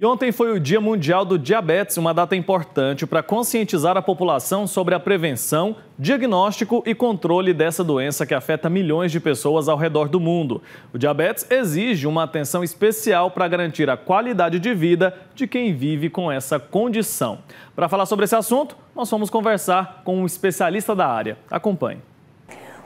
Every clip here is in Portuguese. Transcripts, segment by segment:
E ontem foi o Dia Mundial do Diabetes, uma data importante para conscientizar a população sobre a prevenção, diagnóstico e controle dessa doença que afeta milhões de pessoas ao redor do mundo. O diabetes exige uma atenção especial para garantir a qualidade de vida de quem vive com essa condição. Para falar sobre esse assunto, nós vamos conversar com um especialista da área. Acompanhe.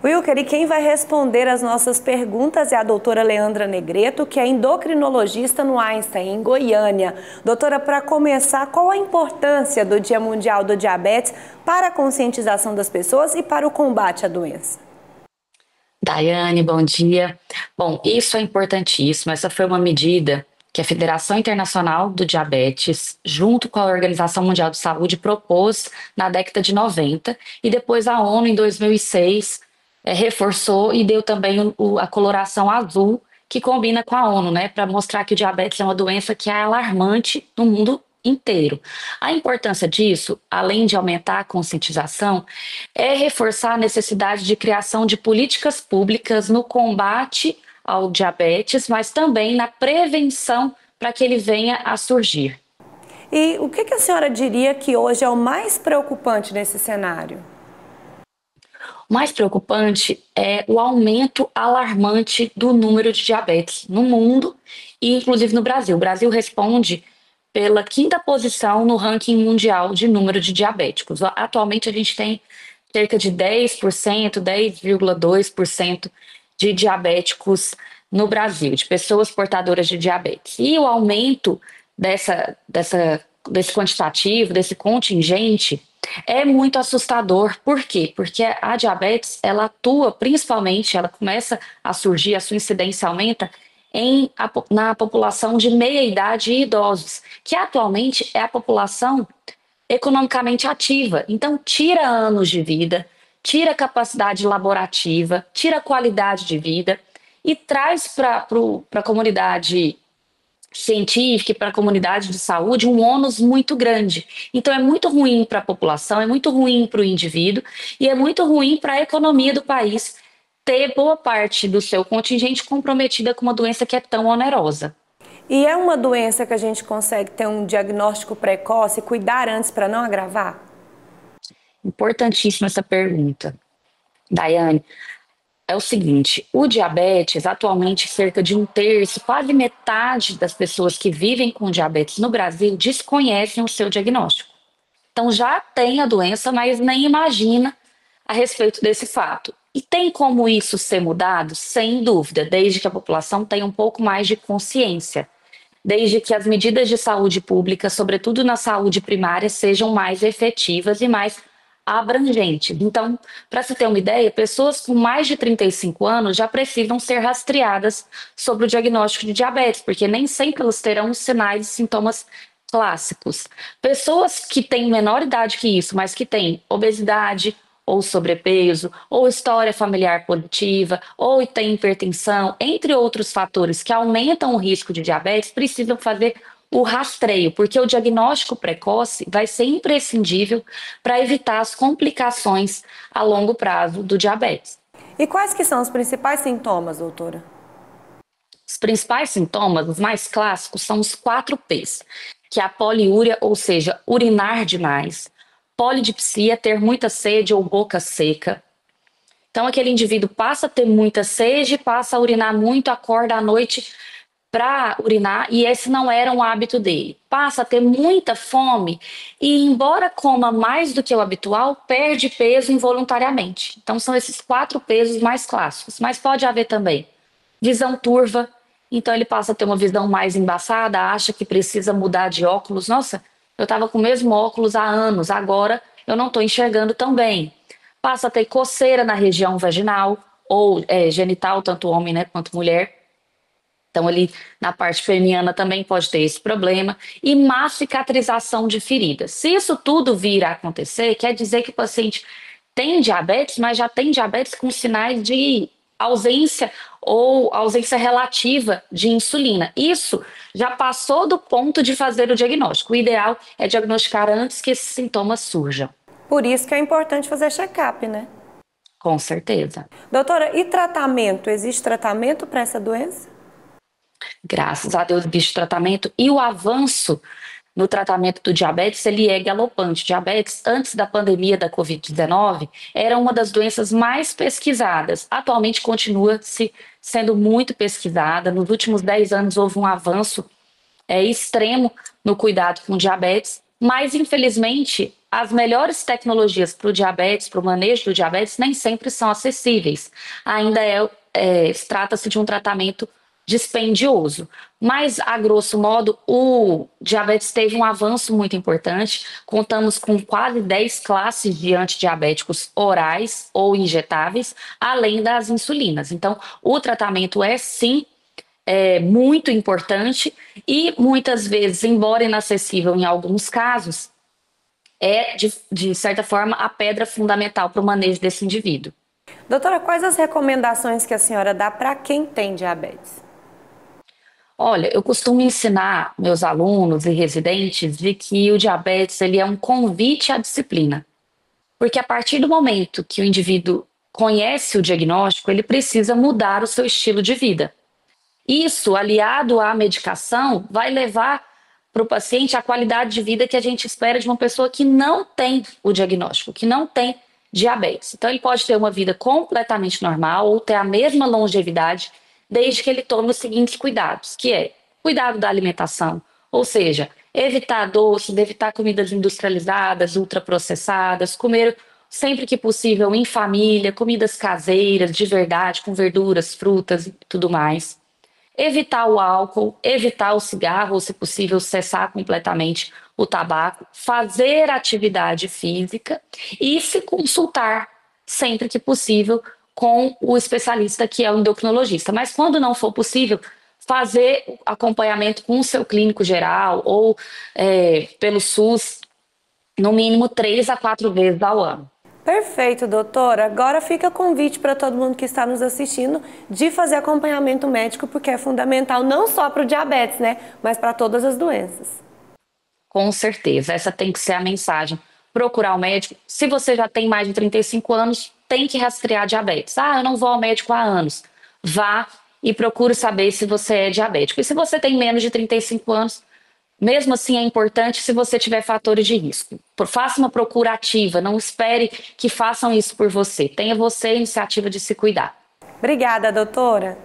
Wilker, e quem vai responder as nossas perguntas é a doutora Leandra Negreto, que é endocrinologista no Einstein, em Goiânia. Doutora, para começar, qual a importância do Dia Mundial do Diabetes para a conscientização das pessoas e para o combate à doença? Daiane, bom dia. Bom, isso é importantíssimo. Essa foi uma medida que a Federação Internacional do Diabetes, junto com a Organização Mundial de Saúde, propôs na década de 90 e depois a ONU, em 2006, reforçou e deu também a coloração azul, que combina com a ONU, né, para mostrar que o diabetes é uma doença que é alarmante no mundo inteiro. A importância disso, além de aumentar a conscientização, é reforçar a necessidade de criação de políticas públicas no combate ao diabetes, mas também na prevenção para que ele venha a surgir. E o que a senhora diria que hoje é o mais preocupante nesse cenário? O mais preocupante é o aumento alarmante do número de diabetes no mundo e inclusive no Brasil. O Brasil responde pela 5ª posição no ranking mundial de número de diabéticos. Atualmente a gente tem cerca de 10%, 10,2% de diabéticos no Brasil, de pessoas portadoras de diabetes. E o aumento desse quantitativo, desse contingente, é muito assustador. Por quê? Porque a diabetes, ela atua principalmente, ela começa a surgir, a sua incidência aumenta na população de meia idade e idosos, que atualmente é a população economicamente ativa. Então, tira anos de vida, tira capacidade laborativa, tira qualidade de vida e traz para a comunidade científica e para a comunidade de saúde um ônus muito grande. Então é muito ruim para a população, é muito ruim para o indivíduo e é muito ruim para a economia do país ter boa parte do seu contingente comprometida com uma doença que é tão onerosa. E é uma doença que a gente consegue ter um diagnóstico precoce, cuidar antes para não agravar? Importantíssima essa pergunta, Daiane. É o seguinte, o diabetes, atualmente cerca de 1/3, quase metade das pessoas que vivem com diabetes no Brasil desconhecem o seu diagnóstico. Então já tem a doença, mas nem imagina a respeito desse fato. E tem como isso ser mudado? Sem dúvida, desde que a população tenha um pouco mais de consciência, desde que as medidas de saúde pública, sobretudo na saúde primária, sejam mais efetivas e mais abrangente. Então, para se ter uma ideia, pessoas com mais de 35 anos já precisam ser rastreadas sobre o diagnóstico de diabetes, porque nem sempre elas terão os sinais e sintomas clássicos. Pessoas que têm menor idade que isso, mas que têm obesidade ou sobrepeso, ou história familiar positiva, ou têm hipertensão, entre outros fatores que aumentam o risco de diabetes, precisam fazer o rastreio, porque o diagnóstico precoce vai ser imprescindível para evitar as complicações a longo prazo do diabetes. E quais que são os principais sintomas, doutora? Os principais sintomas, os mais clássicos, são os 4 P's, que é a poliúria, ou seja, urinar demais, polidipsia, ter muita sede ou boca seca. Então aquele indivíduo passa a ter muita sede, passa a urinar muito, acorda à noite para urinar e esse não era um hábito dele. Passa a ter muita fome e, embora coma mais do que o habitual, perde peso involuntariamente. Então são esses 4 pesos mais clássicos. Mas pode haver também visão turva, então ele passa a ter uma visão mais embaçada, acha que precisa mudar de óculos. Nossa, eu estava com o mesmo óculos há anos, agora eu não estou enxergando tão bem. Passa a ter coceira na região vaginal ou genital, tanto homem, né, quanto mulher. Então, ali na parte peniana também pode ter esse problema. E má cicatrização de feridas. Se isso tudo vir a acontecer, quer dizer que o paciente tem diabetes, mas já tem diabetes com sinais de ausência ou ausência relativa de insulina. Isso já passou do ponto de fazer o diagnóstico. O ideal é diagnosticar antes que esses sintomas surjam. Por isso que é importante fazer check-up, né? Com certeza. Doutora, e tratamento? Existe tratamento para essa doença? Graças a Deus, existe tratamento e o avanço no tratamento do diabetes, ele é galopante. Diabetes, antes da pandemia da Covid-19, era uma das doenças mais pesquisadas. Atualmente continua sendo muito pesquisada. Nos últimos 10 anos houve um avanço extremo no cuidado com diabetes, mas infelizmente as melhores tecnologias para o diabetes, para o manejo do diabetes, nem sempre são acessíveis. Ainda trata-se de um tratamento dispendioso. Mas, a grosso modo, o diabetes teve um avanço muito importante. Contamos com quase 10 classes de antidiabéticos orais ou injetáveis, além das insulinas. Então, o tratamento é sim muito importante e muitas vezes, embora inacessível em alguns casos, de certa forma a pedra fundamental para o manejo desse indivíduo. Doutora, quais as recomendações que a senhora dá para quem tem diabetes? Olha, eu costumo ensinar meus alunos e residentes de que o diabetes ele é um convite à disciplina. Porque a partir do momento que o indivíduo conhece o diagnóstico, ele precisa mudar o seu estilo de vida. Isso, aliado à medicação, vai levar para o paciente a qualidade de vida que a gente espera de uma pessoa que não tem o diagnóstico, que não tem diabetes. Então, ele pode ter uma vida completamente normal ou ter a mesma longevidade, desde que ele tome os seguintes cuidados, que é cuidado da alimentação, ou seja, evitar doces, evitar comidas industrializadas, ultraprocessadas, comer sempre que possível em família, comidas caseiras, de verdade, com verduras, frutas e tudo mais. Evitar o álcool, evitar o cigarro, ou se possível, cessar completamente o tabaco, fazer atividade física e se consultar sempre que possível com o especialista que é o endocrinologista. Mas quando não for possível, fazer acompanhamento com o seu clínico geral ou pelo SUS, no mínimo 3 a 4 vezes ao ano. Perfeito, doutora. Agora fica convite para todo mundo que está nos assistindo de fazer acompanhamento médico, porque é fundamental não só para o diabetes, né, mas para todas as doenças. Com certeza, essa tem que ser a mensagem. Procurar o médico. Se você já tem mais de 35 anos, tem que rastrear diabetes. Ah, eu não vou ao médico há anos. Vá e procure saber se você é diabético. E se você tem menos de 35 anos, mesmo assim é importante se você tiver fatores de risco. Faça uma procura ativa, não espere que façam isso por você. Tenha você a iniciativa de se cuidar. Obrigada, doutora.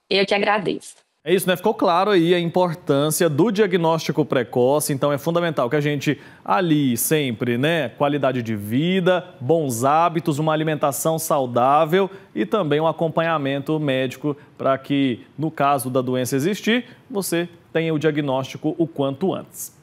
Eu que agradeço. É isso, né? Ficou claro aí a importância do diagnóstico precoce, então é fundamental que a gente alie sempre, né? Qualidade de vida, bons hábitos, uma alimentação saudável e também um acompanhamento médico para que, no caso da doença existir, você tenha o diagnóstico o quanto antes.